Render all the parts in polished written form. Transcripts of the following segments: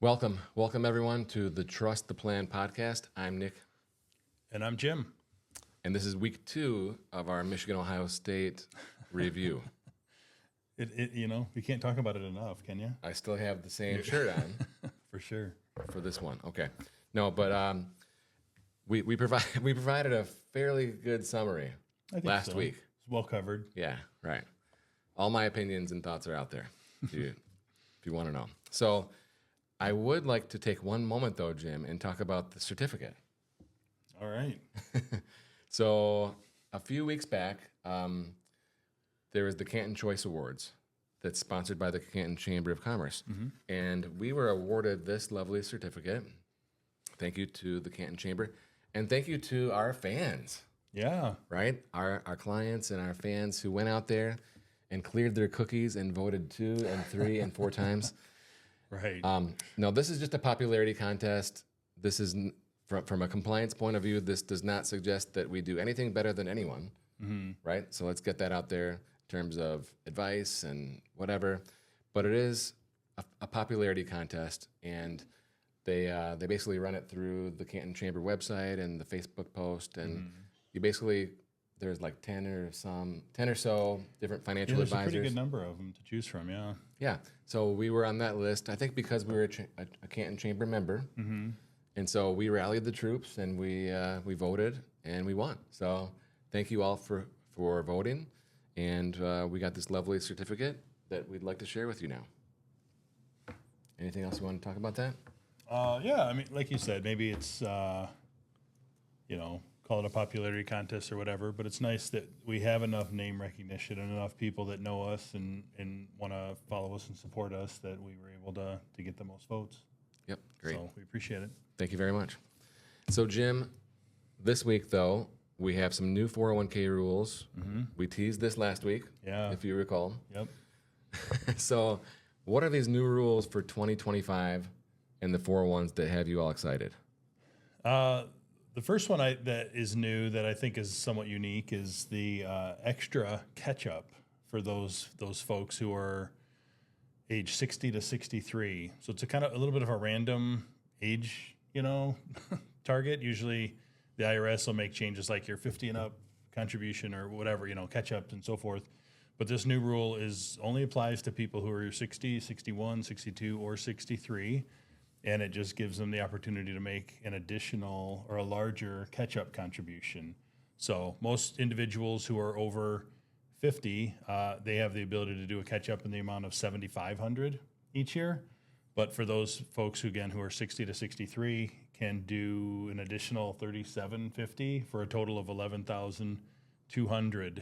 Welcome everyone to the Trust the Plan podcast. I'm Nick, And I'm Jim. and this is week 2 of our Michigan-Ohio State review. You can't talk about it enough, can you? I still have the same shirt on For sure. for this one. Okay, no, but we provided a fairly good summary I think last so. week. It's well covered. Yeah, right. All my opinions and thoughts are out there if you want to know. So I would like to take one moment, though, Jim, and talk about the certificate. All right. So a few weeks back, there was the Canton Choice Awards that's sponsored by the Canton Chamber of Commerce. And we were awarded this lovely certificate. Thank you to the Canton Chamber. And thank you to our fans, Yeah. right? Our clients and our fans who went out there and cleared their cookies and voted 2 and 3 and 4 times. Right. No, this is just a popularity contest. This is, from a compliance point of view, this does not suggest that we do anything better than anyone, right? So let's get that out there in terms of advice and whatever. But it is a popularity contest, and they basically run it through the Canton Chamber website and the Facebook post, and you basically, there's like 10 or so different financial There's advisors. a pretty good number of them to choose from, yeah. Yeah, so we were on that list. I think because we were a Canton Chamber member, and so we rallied the troops and we voted and we won. So thank you all for voting, and we got this lovely certificate that we'd like to share with you now. Anything else you want to talk about that? Yeah, I mean, like you said, maybe it's, call it a popularity contest or whatever, but it's nice that we have enough name recognition and enough people that know us and want to follow us and support us that we were able to get the most votes. Yep, great. So we appreciate it. Thank you very much. So Jim, this week though, we have some new 401k rules. We teased this last week, if you recall. Yep. So what are these new rules for 2025 and the 401s that have you all excited? The first one that is new that I think is somewhat unique is the extra catch-up for those folks who are age 60 to 63. So it's a little bit of a random age, target. Usually the IRS will make changes like your 50 and up contribution or whatever, catch-up and so forth. But this new rule only applies to people who are 60, 61, 62, or 63. And it just gives them the opportunity to make an additional or a larger catch-up contribution. So most individuals who are over 50, they have the ability to do a catch-up in the amount of $7,500 each year. But for those folks who are 60 to 63, can do an additional $3,750 for a total of $11,200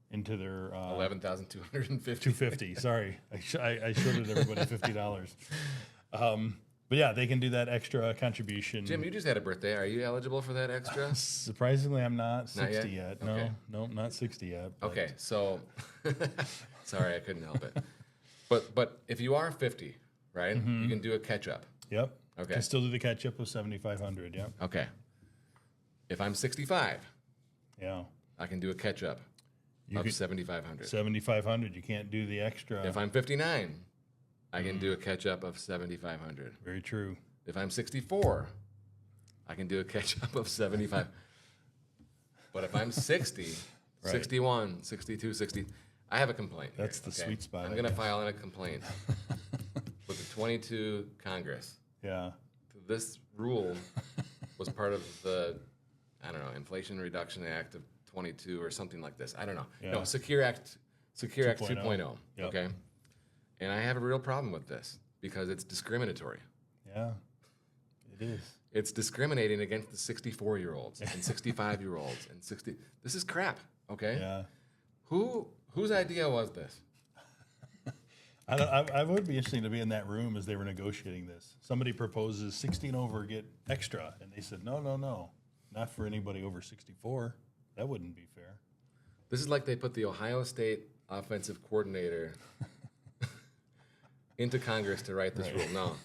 into their $11,250. $250. Sorry, I shorted everybody $50. But yeah, they can do that extra contribution. Jim, you just had a birthday. Are you eligible for that extra? Surprisingly, I'm not 60 yet? yet. Okay. No, not 60 yet. But. Okay, so sorry, I couldn't help it. But if you are 50, right, you can do a catch up. Yep. Okay. Can still do the catch up of 7,500. Yep. Okay. If I'm 65, Yeah. I can do a catch up of 7,500. 7,500. You can't do the extra. If I'm 59, I can do a catch up of 7,500. Very true. If I'm 64, I can do a catch up of 75. But if I'm 60, 61, 62, 60, I have a complaint. That's the sweet spot. I'm going to file in a complaint with the 22 Congress. Yeah. This rule was part of the, Inflation Reduction Act of 22 or something like this. I don't know. Yeah. No, Secure Act 2.0. Yep. Okay. And I have a real problem with this because it's discriminatory. Yeah. It is. It's discriminating against the 64-year-olds and 65-year-olds and 60. This is crap, okay? Yeah. Whose idea was this? I would be interesting to be in that room as they were negotiating this. Somebody proposes 60 and over get extra, and they said, no, not for anybody over 64. That wouldn't be fair. This is like they put the Ohio State offensive coordinator into Congress to write this rule. No,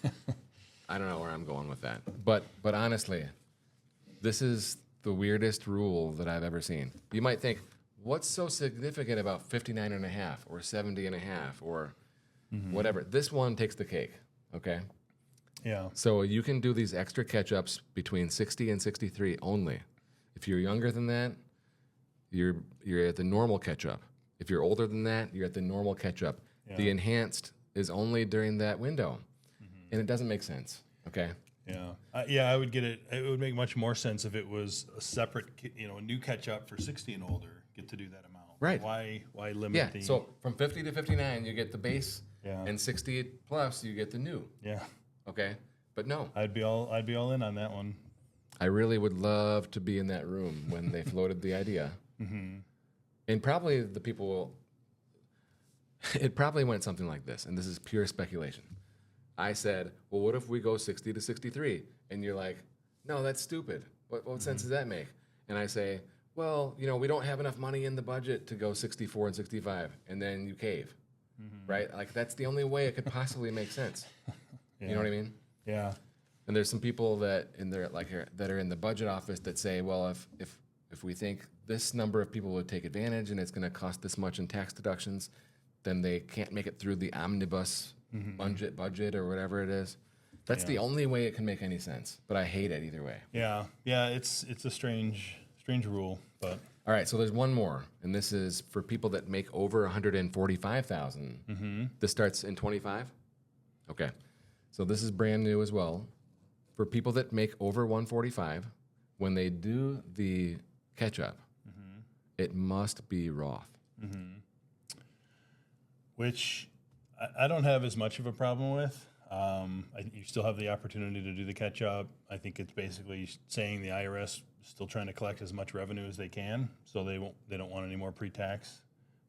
I don't know where I'm going with that. But honestly, this is the weirdest rule that I've ever seen. You might think, what's so significant about 59 and a half or 70 and a half or whatever? This one takes the cake, okay? Yeah. So you can do these extra catch-ups between 60 and 63 only. If you're younger than that, you're at the normal catch-up. If you're older than that, you're at the normal catch-up. Yeah. The enhanced is only during that window, and it doesn't make sense. Okay. Yeah. I would get it. It would make much more sense if it was a separate, a new catch-up for 60 and older get to do that amount. Right. Why limit Yeah. the? So from 50 to 59, you get the base, Yeah. and 60 plus, you get the new. Yeah. Okay. But no, I'd be all in on that one. I really would love to be in that room when they floated the idea. And probably the people will, it probably went something like this, and this is pure speculation. I said, well, what if we go 60 to 63? And you're like, no, that's stupid. What sense does that make? And I say, well, we don't have enough money in the budget to go 64 and 65. And then you cave, right? Like, that's the only way it could possibly make sense. Yeah. You know what I mean? Yeah. And there's some people that are in the budget office that say, well, if we think this number of people would take advantage and it's going to cost this much in tax deductions, then they can't make it through the omnibus budget or whatever it is. That's the only way it can make any sense. But I hate it either way. Yeah. It's a strange rule, but All right, so there's one more, and this is for people that make over 145,000. This starts in 25. Okay, so this is brand new as well. For people that make over 145, when they do the catch-up, it must be Roth. which I don't have as much of a problem with. You still have the opportunity to do the catch up. I think it's basically saying the IRS is still trying to collect as much revenue as they can, so they don't want any more pre-tax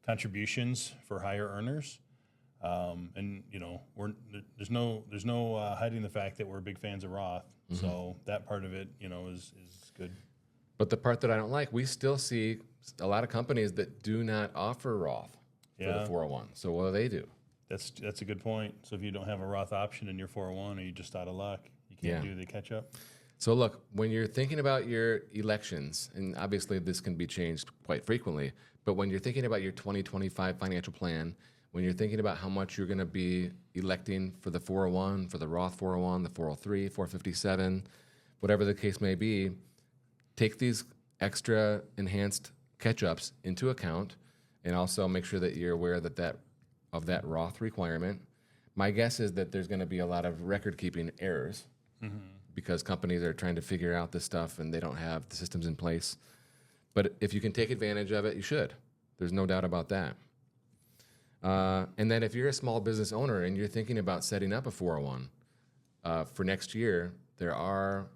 contributions for higher earners. And there's no hiding the fact that we're big fans of Roth. So that part of it, is good. But the part that I don't like, we still see a lot of companies that do not offer Roth for the 401. So what do? That's a good point. So if you don't have a Roth option in your 401, are you just out of luck? You can't do the catch up. So look, when you're thinking about your elections, and obviously this can be changed quite frequently, but when you're thinking about your 2025 financial plan, when you're thinking about how much you're going to be electing for the 401, for the Roth 401, the 403, 457, whatever the case may be, take these extra enhanced catch-ups into account, and also make sure that you're aware of that Roth requirement. My guess is that there's going to be a lot of record-keeping errors because companies are trying to figure out this stuff and they don't have the systems in place. But if you can take advantage of it, you should. There's no doubt about that. And then if you're a small business owner and you're thinking about setting up a 401 for next year, there are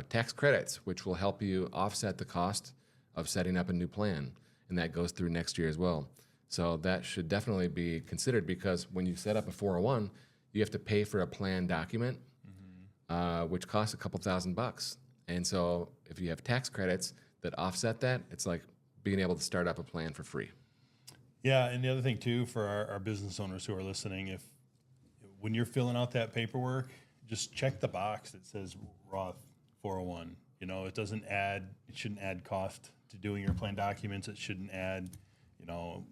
tax credits which will help you offset the cost of setting up a new plan, and that goes through next year as well. So that should definitely be considered, because when you set up a 401, you have to pay for a plan document, which costs a couple $1,000. And so if you have tax credits that offset that, it's like being able to start up a plan for free. Yeah, and the other thing too, for our business owners who are listening, when you're filling out that paperwork, just check the box that says Roth 401. It shouldn't add cost to doing your plan documents. It shouldn't add,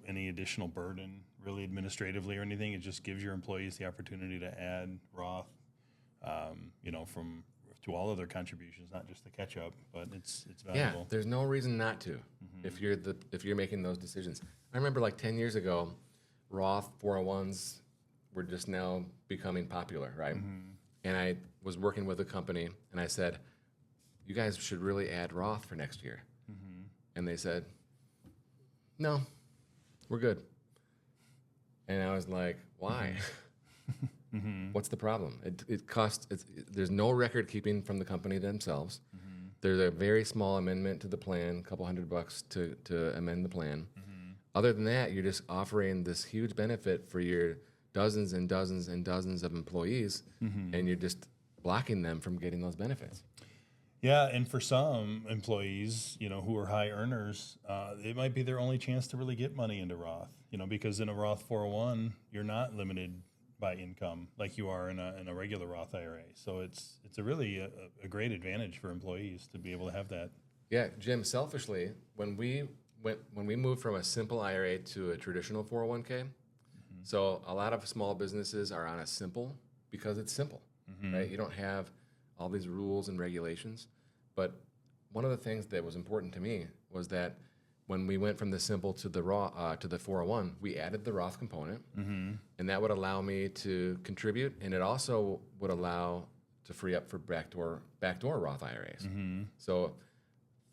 any additional burden really administratively or anything. It just gives your employees the opportunity to add Roth, to all of their contributions, not just the catch up, but it's valuable. Yeah, there's no reason not to if you're making those decisions. I remember like 10 years ago, Roth 401s were just now becoming popular, right? And I was working with a company, and I said, you guys should really add Roth for next year. And they said, no, we're good. And I was like, why? What's the problem? It costs, there's no record keeping from the company themselves. There's a very small amendment to the plan, a couple $100 to amend the plan. Other than that, you're just offering this huge benefit for your dozens and dozens and dozens of employees, and you're just blocking them from getting those benefits. Yeah, and for some employees, who are high earners, it might be their only chance to really get money into Roth, because in a Roth 401, you're not limited by income like you are in a regular Roth IRA. So it's a really a great advantage for employees to be able to have that. Yeah, Jim, selfishly, when we moved from a simple IRA to a traditional 401k, so a lot of small businesses are on a simple because it's simple. right? You don't have all these rules and regulations. But one of the things that was important to me was that when we went from the simple to the to the 401, we added the Roth component, and that would allow me to contribute, and it also would allow to free up for backdoor Roth IRAs. So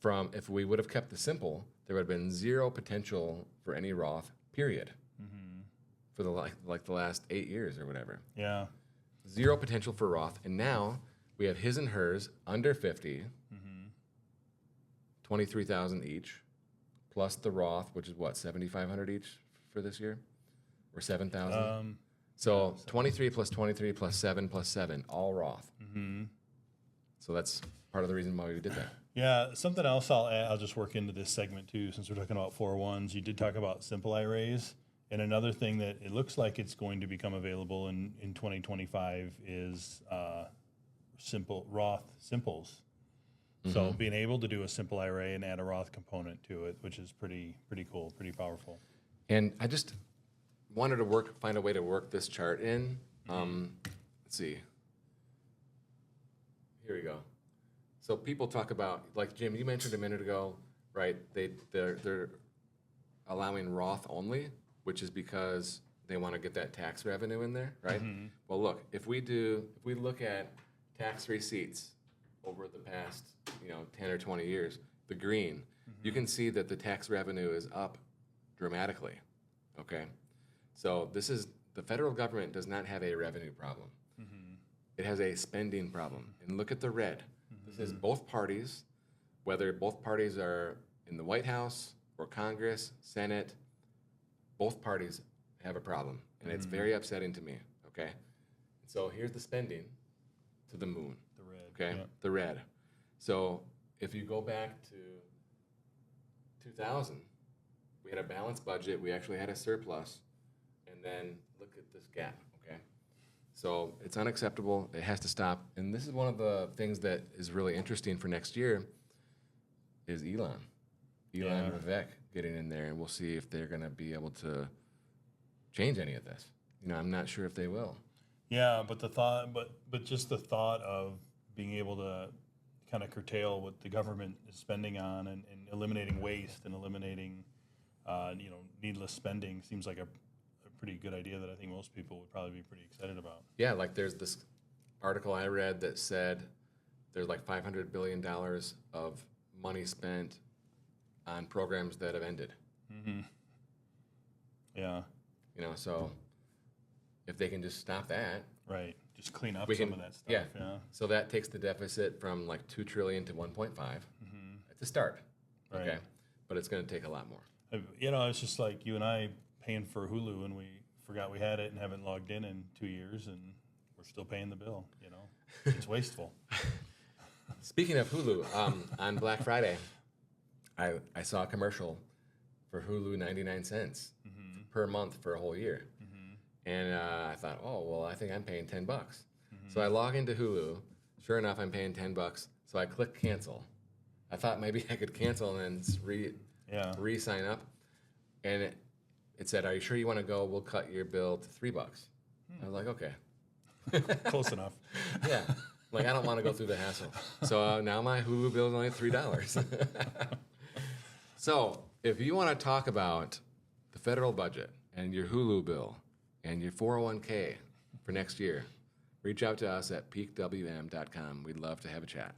if we would have kept the simple, there would have been zero potential for any Roth, period, for the the last 8 years or whatever. Yeah. Zero potential for Roth, and now we have his and hers under 50, 23,000 each, plus the Roth, which is what, 7,500 each for this year, or 7,000. So 23 plus 23 plus 7, all Roth. So that's part of the reason why we did that. Yeah, something else I'll add, I'll just work into this segment too, since we're talking about 401s. You did talk about simple IRAs, and another thing that it looks like it's going to become available in 2025 is simple Roth simples. So being able to do a simple IRA and add a Roth component to it, which is pretty cool, pretty powerful. And I just wanted to find a way to work this chart in. Let's see. Here we go. So people talk about, like Jim, you mentioned a minute ago, right? They're allowing Roth only, which is because they want to get that tax revenue in there, right? Well, look, if we look at tax receipts over the past 10 or 20 years, the green, you can see that the tax revenue is up dramatically. Okay, so the federal government does not have a revenue problem. It has a spending problem. And look at the red. This is both parties, whether both parties are in the White House or Congress, Senate, both parties have a problem. And it's very upsetting to me, okay? So here's the spending to the moon. The red. Okay, Yep. the red. So if you go back to 2000, we had a balanced budget. We actually had a surplus. And then look at this gap, okay? So it's unacceptable. It has to stop. And this is one of the things that is really interesting for next year is Elon and Vivek getting in there, and we'll see if they're going to be able to change any of this. I'm not sure if they will. Yeah, but just the thought of being able to kind of curtail what the government is spending on and eliminating waste and eliminating needless spending seems like a pretty good idea that I think most people would probably be pretty excited about. Yeah, like there's this article I read that said there's like $500 billion of money spent on programs that have ended. Yeah. So if they can just stop that. Right. Just clean up some of that stuff. Yeah. Yeah. So that takes the deficit from like 2 trillion to 1.5 at the start. Right. Okay. But it's going to take a lot more. It's just like you and I paying for Hulu and we forgot we had it and haven't logged in 2 years and we're still paying the bill. It's wasteful. Speaking of Hulu, on Black Friday, I saw a commercial for Hulu 99 cents per month for a whole year. And I thought, I think I'm paying $10. So I log into Hulu. Sure enough, I'm paying $10. So I click cancel. I thought maybe I could cancel and then re-sign up. And it said, "Are you sure you want to go? We'll cut your bill to $3." I was like, okay. Close enough. Yeah. I don't want to go through the hassle. So now my Hulu bill is only $3. So if you want to talk about the federal budget and your Hulu bill and your 401k for next year, reach out to us at peakwm.com. We'd love to have a chat.